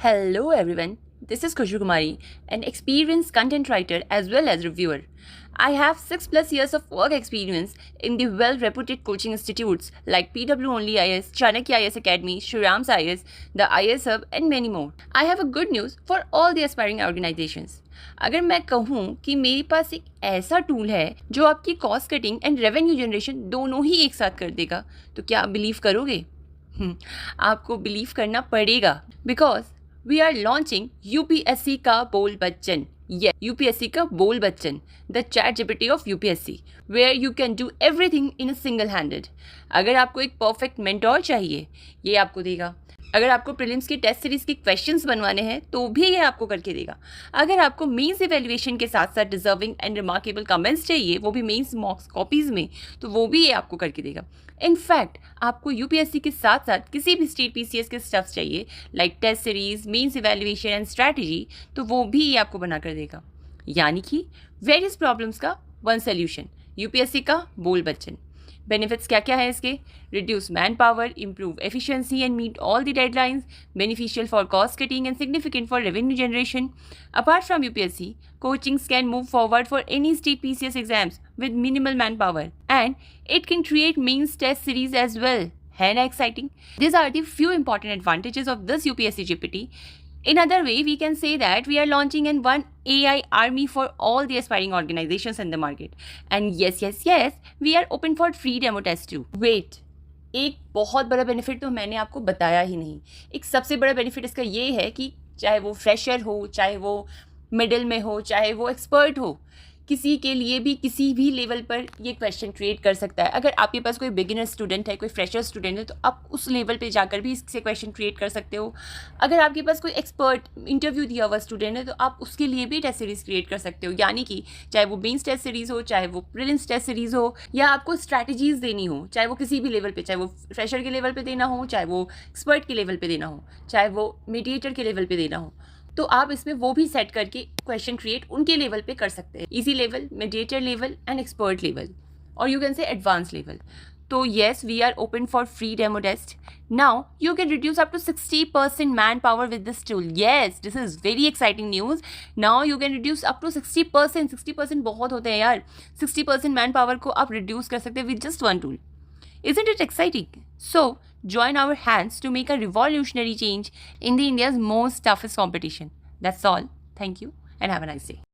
Hello everyone, this is Khushbu Kumari, an experienced content writer as well as reviewer. I have 6+ years of work experience in the well-reputed coaching institutes like PW Only IS, Chanakya IS Academy, Shriram's IS, the IS Hub and many more. I have a good news for all the aspiring organizations. अगर मैं कहूँ कि मेरे पास एक ऐसा tool है जो आपकी cost cutting and revenue generation दोनों ही एक साथ कर देगा, तो क्या आप बिलीव करोगे? आपको बिलीव करना पड़ेगा because we are launching UPSC का बोल बच्चन. ये यूपीएससी का Bol Bachchan, the ChatGPT of UPSC, where you can do everything in a single handed. अगर आपको एक परफेक्ट मेंटोर चाहिए, ये आपको देगा. अगर आपको प्रीलिम्स की टेस्ट सीरीज के क्वेश्चंस बनवाने हैं तो भी ये आपको करके देगा. अगर आपको मेंस इवैल्यूएशन के साथ साथ डिजर्विंग एंड रिमार्केबल कमेंट्स चाहिए, वो भी मेंस मॉक्स कॉपीज़ में, तो वो भी ये आपको करके देगा. इनफैक्ट आपको यूपीएससी के साथ साथ किसी भी स्टेट पीसीएस के स्टफ्स चाहिए like test series, mains evaluation and strategy, तो वो भी ये आपको बना कर देगा. यानी कि वेरियस प्रॉब्लम्स का वन सोल्यूशन, यूपीएससी का बोल बच्चन. बेनिफिट्स क्या क्या है इसके? Reduce man power, improve efficiency and meet all the deadlines, beneficial for cost cutting and significant for revenue generation. Apart from UPSC, coachings can move forward for any state PCS exams with minimal manpower, and it can create mains test series as well. है ना exciting? These are the few important advantages of this UPSC GPT. In other way, we can say that we are launching an one AI army for all the aspiring organizations in the market. And yes, we are open for free demo test too. Wait, एक बहुत बड़ा benefit तो मैंने आपको बताया ही नहीं. एक सबसे बड़ा बेनिफिट इसका ये है कि चाहे वो फ्रेशर हो, चाहे वो मिडिल में हो, चाहे वो एक्सपर्ट हो, किसी के लिए भी किसी भी लेवल पर ये क्वेश्चन क्रिएट कर सकता है. अगर आपके पास कोई बिगिनर स्टूडेंट है, कोई फ्रेशर स्टूडेंट है, तो आप उस लेवल पे जाकर भी इससे क्वेश्चन क्रिएट कर सकते हो. अगर आपके पास कोई एक्सपर्ट इंटरव्यू दिया हुआ स्टूडेंट है, तो आप उसके लिए भी टेस्ट सीरीज़ क्रिएट कर सकते हो. यानी कि चाहे वो मेंस टेस्ट सीरीज़ हो, चाहे वो प्रीलिम्स टेस्ट सीरीज़ हो, या आपको स्ट्रैटेजीज़ देनी हो, चाहे वो किसी भी लेवल पे, चाहे वो फ्रेशर के लेवल पे देना हो, चाहे वो एक्सपर्ट के लेवल पे देना हो, चाहे वो मीडिएटर के लेवल पे देना हो, तो आप इसमें वो भी सेट करके क्वेश्चन क्रिएट उनके लेवल पे कर सकते हैं. Easy level, mediator level and expert level, और you can say advance level. तो yes, we are open for free demo test. Now you can reduce up to 60% man power with this tool. Yes, this is very exciting news. Now you can reduce up to 60%. 60% बहुत होते हैं यार. 60% man power को आप reduce कर सकते हैं with just one tool. Isn't it exciting? So, join our hands to make a revolutionary change in the India's most toughest competition. That's all. Thank you and have a nice day.